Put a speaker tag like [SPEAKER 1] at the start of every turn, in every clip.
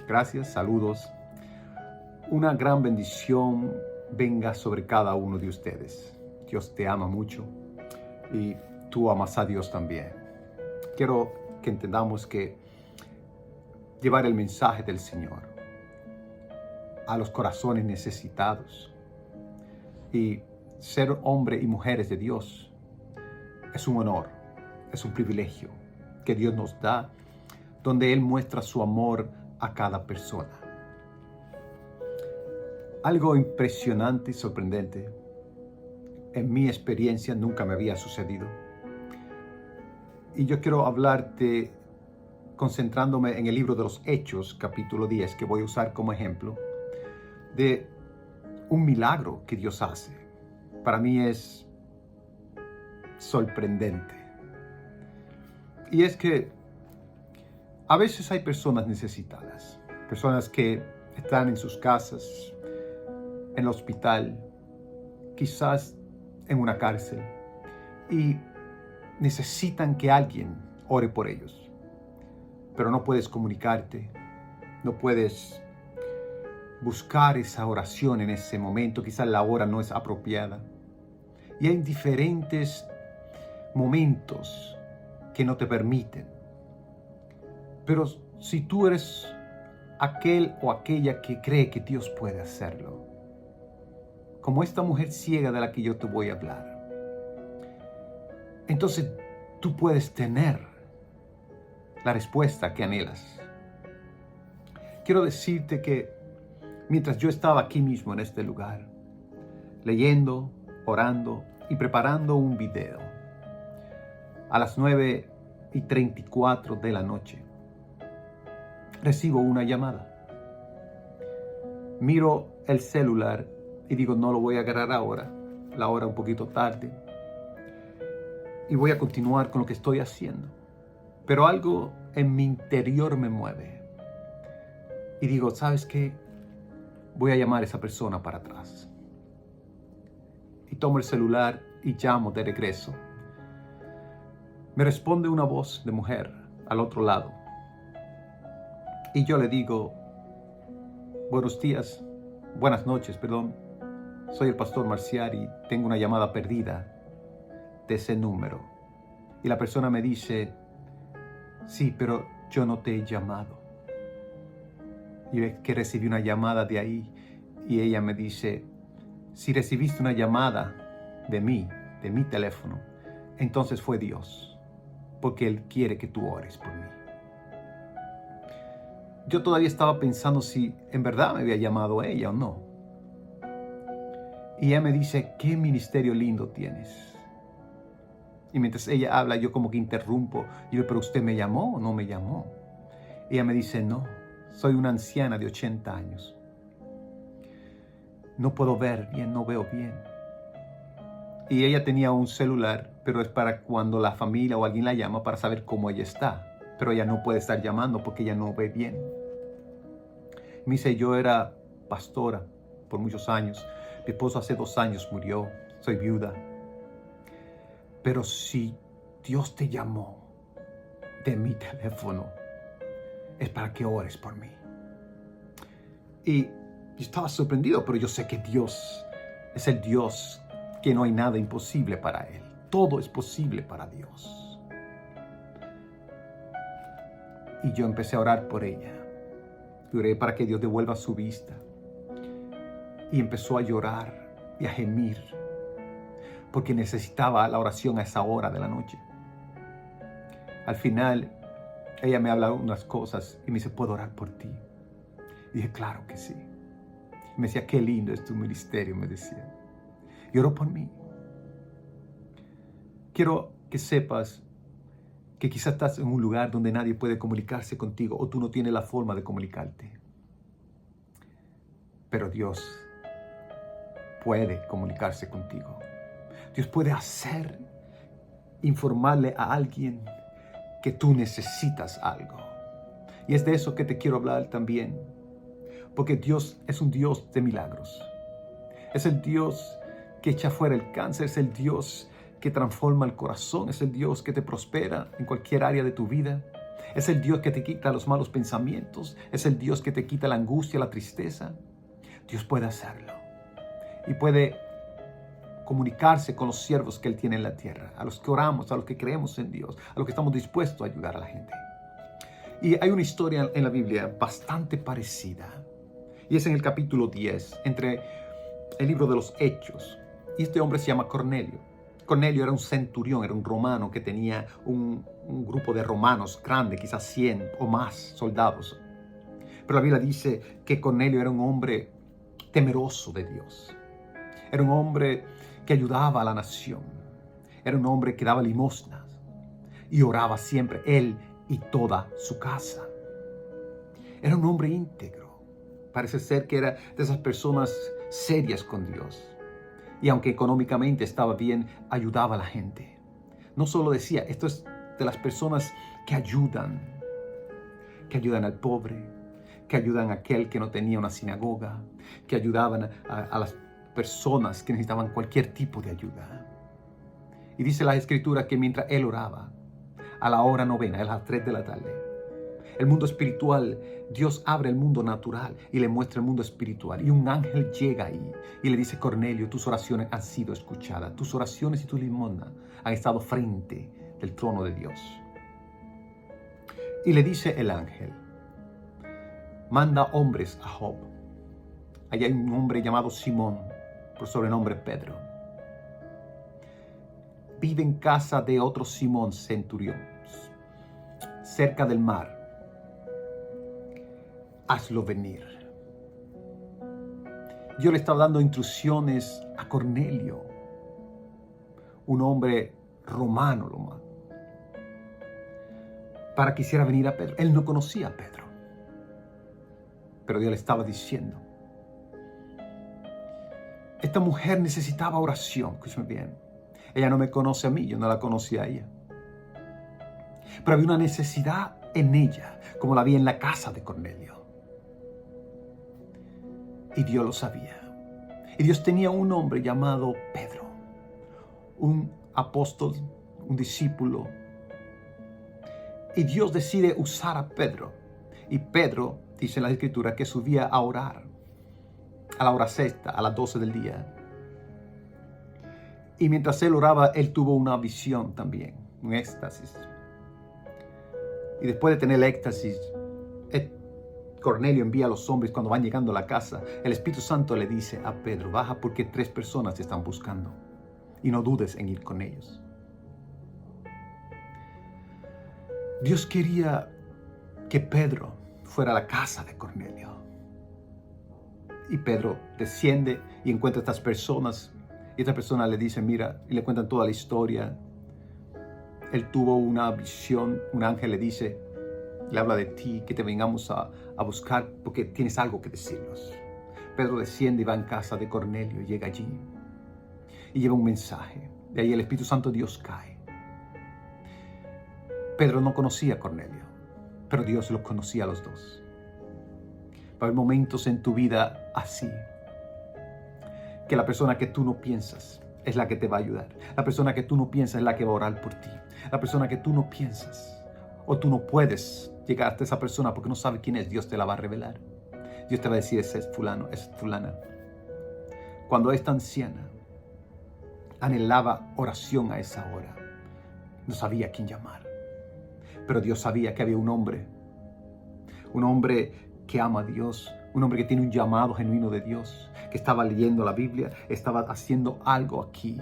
[SPEAKER 1] Gracias, saludos. Una gran bendición venga sobre cada uno de ustedes. Dios te ama mucho y tú amas a Dios también. Quiero que entendamos que llevar el mensaje del Señor a los corazones necesitados y ser hombre y mujeres de Dios es un honor, es un privilegio que Dios nos da, donde Él muestra su amor a cada persona. Algo impresionante y sorprendente, en mi experiencia nunca me había sucedido. Y yo quiero hablarte concentrándome en el libro de los Hechos, capítulo 10, que voy a usar como ejemplo, de un milagro que Dios hace. Para mí es sorprendente. Y es que a veces hay personas necesitadas, personas que están en sus casas, en el hospital, quizás en una cárcel, y necesitan que alguien ore por ellos. Pero no puedes comunicarte, no puedes buscar esa oración en ese momento, quizás la hora no es apropiada. Y hay diferentes momentos que no te permiten. Pero si tú eres aquel o aquella que cree que Dios puede hacerlo, como esta mujer ciega de la que yo te voy a hablar, entonces tú puedes tener la respuesta que anhelas. Quiero decirte que mientras yo estaba aquí mismo en este lugar, leyendo, orando y preparando un video, a las 9:34 de la noche, recibo una llamada. Miro el celular y digo, no lo voy a agarrar ahora, la hora un poquito tarde, y voy a continuar con lo que estoy haciendo. Pero algo en mi interior me mueve. Y digo, ¿sabes qué? Voy a llamar a esa persona para atrás. Y tomo el celular y llamo de regreso. Me responde una voz de mujer al otro lado. Y yo le digo, buenas noches, perdón. Soy el pastor Marcial y tengo una llamada perdida de ese número. Y la persona me dice, sí, pero yo no te he llamado. Y ve que recibí una llamada de ahí y ella me dice, si recibiste una llamada de mi teléfono, entonces fue Dios, porque Él quiere que tú ores por mí. Yo todavía estaba pensando si en verdad me había llamado ella o no. Y ella me dice, ¿qué ministerio lindo tienes? Y mientras ella habla, yo como que interrumpo. Y yo, ¿pero usted me llamó o no me llamó? Ella me dice, no, soy una anciana de 80 años. No puedo ver bien, no veo bien. Y ella tenía un celular, pero es para cuando la familia o alguien la llama para saber cómo ella está. Pero ella no puede estar llamando porque ella no ve bien. Me dice, yo era pastora por muchos años. Mi esposo hace 2 años murió. Soy viuda. Pero si Dios te llamó de mi teléfono, es para que ores por mí. Y yo estaba sorprendido, pero yo sé que Dios es el Dios que no hay nada imposible para Él. Todo es posible para Dios. Y yo empecé a orar por ella. Oré para que Dios devuelva su vista. Y empezó a llorar y a gemir, porque necesitaba la oración a esa hora de la noche. Al final, ella me habla unas cosas y me dice, ¿puedo orar por ti? Y dije, claro que sí. Y me decía, qué lindo es tu ministerio, me decía. Y oró por mí. Quiero que sepas que quizás estás en un lugar donde nadie puede comunicarse contigo o tú no tienes la forma de comunicarte. Pero Dios puede comunicarse contigo. Dios puede informarle a alguien que tú necesitas algo. Y es de eso que te quiero hablar también. Porque Dios es un Dios de milagros. Es el Dios que echa fuera el cáncer. Es el Dios que transforma el corazón. Es el Dios que te prospera en cualquier área de tu vida. Es el Dios que te quita los malos pensamientos. Es el Dios que te quita la angustia, la tristeza. Dios puede hacerlo. Y puede comunicarse con los siervos que Él tiene en la tierra, a los que oramos, a los que creemos en Dios, a los que estamos dispuestos a ayudar a la gente. Y hay una historia en la Biblia bastante parecida, y es en el capítulo 10, entre el libro de los Hechos. Y este hombre se llama Cornelio. Cornelio era un centurión, era un romano que tenía un grupo de romanos grande, quizás 100 o más soldados. Pero la Biblia dice que Cornelio era un hombre temeroso de Dios. Era un hombre que ayudaba a la nación. Era un hombre que daba limosnas y oraba siempre, él y toda su casa. Era un hombre íntegro. Parece ser que era de esas personas serias con Dios. Y aunque económicamente estaba bien, ayudaba a la gente. No solo decía, esto es de las personas que ayudan al pobre, que ayudan a aquel que no tenía una sinagoga, que ayudaban a las personas que necesitaban cualquier tipo de ayuda. Y dice la Escritura que mientras él oraba, a la hora novena, a las 3 de la tarde, el mundo espiritual, Dios abre el mundo natural y le muestra el mundo espiritual. Y un ángel llega ahí y le dice, Cornelio, tus oraciones han sido escuchadas. Tus oraciones y tus limosnas han estado frente del trono de Dios. Y le dice el ángel, manda hombres a Job. Allá hay un hombre llamado Simón, por sobrenombre Pedro. Vive en casa de otro Simón centurión, cerca del mar. Hazlo venir. Yo le estaba dando instrucciones a Cornelio, un hombre romano, para que hiciera venir a Pedro. Él no conocía a Pedro, pero Dios le estaba diciendo, esta mujer necesitaba oración. Escúchame bien. Ella no me conoce a mí, yo no la conocía a ella. Pero había una necesidad en ella, como la había en la casa de Cornelio. Y Dios lo sabía. Y Dios tenía un hombre llamado Pedro, un apóstol, un discípulo. Y Dios decide usar a Pedro. Y Pedro, dice en la Escritura, que subía a orar a la hora sexta, a las 12 del día. Y mientras él oraba, él tuvo una visión también, un éxtasis. Y después de tener el éxtasis, Cornelio envía a los hombres cuando van llegando a la casa. El Espíritu Santo le dice a Pedro, baja porque 3 personas te están buscando. Y no dudes en ir con ellos. Dios quería que Pedro fuera a la casa de Cornelio. Y Pedro desciende y encuentra a estas personas. Y esta persona le dice, mira, y le cuentan toda la historia. Él tuvo una visión, un ángel le dice, le habla de ti, que te vengamos a buscar porque tienes algo que decirnos. Pedro desciende y va en casa de Cornelio, y llega allí y lleva un mensaje. De ahí el Espíritu Santo de Dios cae. Pedro no conocía a Cornelio, pero Dios los conocía a los dos. Va a haber momentos en tu vida así, que la persona que tú no piensas es la que te va a ayudar. La persona que tú no piensas es la que va a orar por ti. La persona que tú no piensas, o tú no puedes llegar hasta esa persona porque no sabes quién es, Dios te la va a revelar. Dios te va a decir, ese es fulano, es fulana. Cuando esta anciana anhelaba oración a esa hora, no sabía a quién llamar. Pero Dios sabía que había un hombre que ama a Dios, un hombre que tiene un llamado genuino de Dios, que estaba leyendo la Biblia, estaba haciendo algo aquí.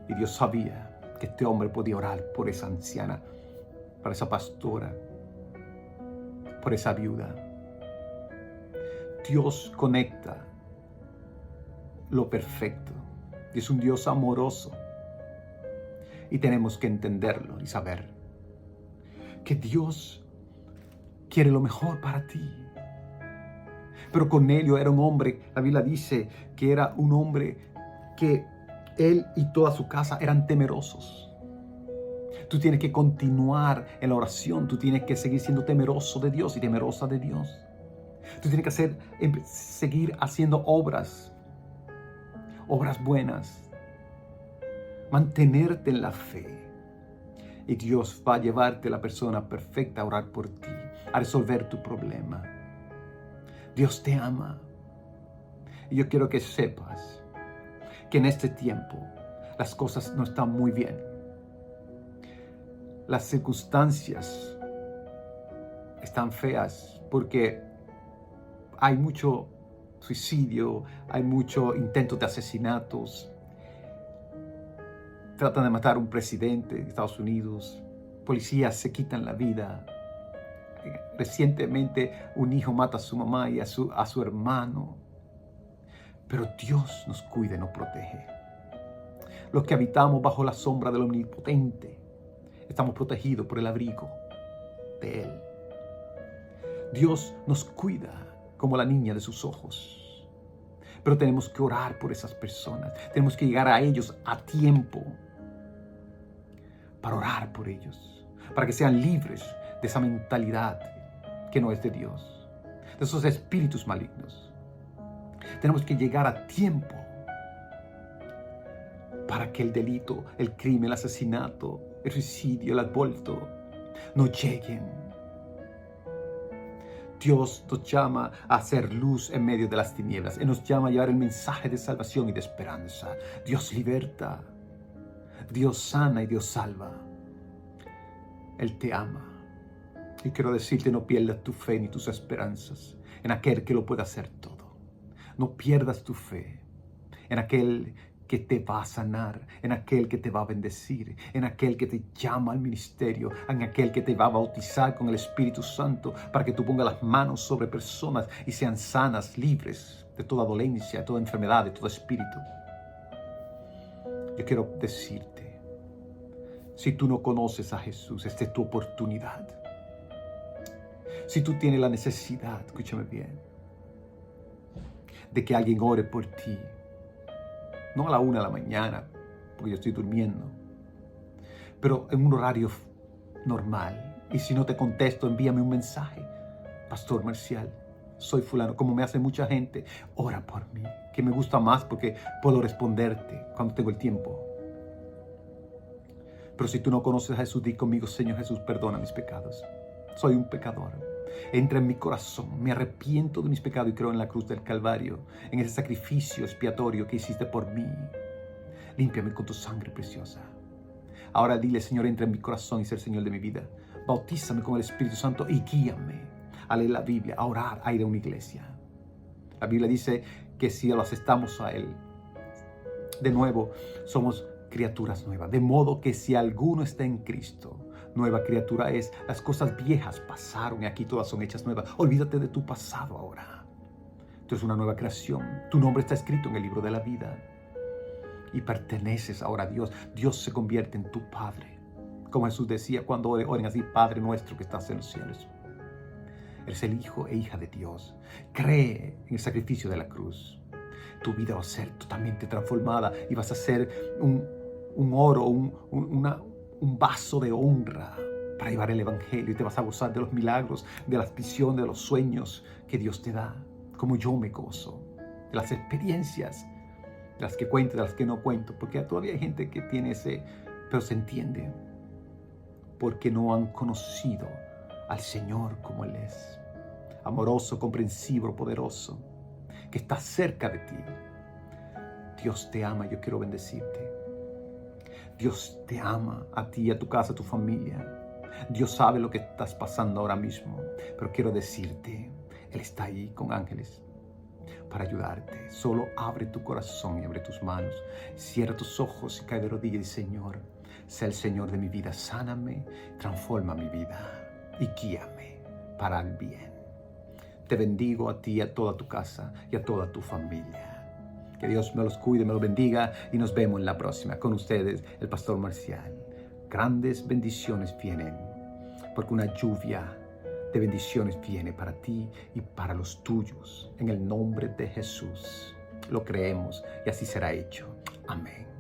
[SPEAKER 1] Y Dios sabía que este hombre podía orar por esa anciana, por esa pastora, por esa viuda. Dios conecta lo perfecto. Es un Dios amoroso. Y tenemos que entenderlo y saber que Dios quiere lo mejor para ti. Pero Cornelio era un hombre, la Biblia dice que era un hombre que él y toda su casa eran temerosos. Tú tienes que continuar en la oración, tú tienes que seguir siendo temeroso de Dios y temerosa de Dios. Tú tienes que seguir haciendo obras buenas, mantenerte en la fe. Y Dios va a llevarte la persona perfecta a orar por ti, a resolver tu problema. Dios te ama. Y yo quiero que sepas que en este tiempo las cosas no están muy bien. Las circunstancias están feas porque hay mucho suicidio, hay mucho intento de asesinatos. Tratan de matar a un presidente de Estados Unidos. Policías se quitan la vida. Recientemente un hijo mata a su mamá y a su hermano. Pero Dios nos cuida y nos protege. Los que habitamos bajo la sombra del Omnipotente estamos protegidos por el abrigo de Él. Dios nos cuida como la niña de sus ojos. Pero tenemos que orar por esas personas. Tenemos que llegar a ellos a tiempo para orar por ellos, para que sean libres de esa mentalidad que no es de Dios, de esos espíritus malignos. Tenemos que llegar a tiempo para que el delito, el crimen, el asesinato, el suicidio, el aborto no lleguen. Dios nos llama a hacer luz en medio de las tinieblas. Él nos llama a llevar el mensaje de salvación y de esperanza. Dios liberta, Dios sana y Dios salva. Él te ama. Y quiero decirte, no pierdas tu fe ni tus esperanzas en aquel que lo puede hacer todo. No pierdas tu fe en aquel que te va a sanar, en aquel que te va a bendecir, en aquel que te llama al ministerio, en aquel que te va a bautizar con el Espíritu Santo para que tú pongas las manos sobre personas y sean sanas, libres de toda dolencia, de toda enfermedad, de todo espíritu. Yo quiero decirte, si tú no conoces a Jesús, esta es tu oportunidad. Si tú tienes la necesidad, escúchame bien, de que alguien ore por ti, no a la 1 de la mañana, porque yo estoy durmiendo, pero en un horario normal. Y si no te contesto, envíame un mensaje. Pastor Marcial, soy fulano, como me hace mucha gente, ora por mí, que me gusta más porque puedo responderte cuando tengo el tiempo. Pero si tú no conoces a Jesús, di conmigo: Señor Jesús, perdona mis pecados. Soy un pecador. Entra en mi corazón, me arrepiento de mis pecados y creo en la cruz del Calvario, en ese sacrificio expiatorio que hiciste por mí. Límpiame con tu sangre preciosa. Ahora dile: Señor, entra en mi corazón y sé el Señor de mi vida. Bautízame con el Espíritu Santo y guíame a leer la Biblia, a orar, a ir a una iglesia. La Biblia dice que si lo aceptamos a Él, de nuevo, somos criaturas nuevas. De modo que si alguno está en Cristo, nueva criatura es. Las cosas viejas pasaron y aquí todas son hechas nuevas. Olvídate de tu pasado ahora. Tú eres una nueva creación. Tu nombre está escrito en el libro de la vida. Y perteneces ahora a Dios. Dios se convierte en tu Padre. Como Jesús decía cuando oren así: Padre nuestro que estás en los cielos. Eres el hijo e hija de Dios. Cree en el sacrificio de la cruz. Tu vida va a ser totalmente transformada y vas a ser un oro, un vaso de honra para llevar el Evangelio, y te vas a gozar de los milagros, de las visiones, de los sueños que Dios te da, como yo me gozo, de las experiencias, de las que cuento, de las que no cuento, porque todavía hay gente que tiene pero se entiende, porque no han conocido al Señor como Él es, amoroso, comprensivo, poderoso, que está cerca de ti. Dios te ama. Yo quiero bendecirte. Dios te ama a ti, a tu casa, a tu familia. Dios sabe lo que estás pasando ahora mismo, pero quiero decirte, Él está ahí con ángeles para ayudarte. Solo abre tu corazón y abre tus manos. Cierra tus ojos y cae de rodillas y di: Señor, sé el Señor de mi vida. Sáname, transforma mi vida y guíame para el bien. Te bendigo a ti, a toda tu casa y a toda tu familia. Que Dios me los cuide, me los bendiga y nos vemos en la próxima. Con ustedes, el Pastor Marcial. Grandes bendiciones vienen, porque una lluvia de bendiciones viene para ti y para los tuyos. En el nombre de Jesús lo creemos y así será hecho. Amén.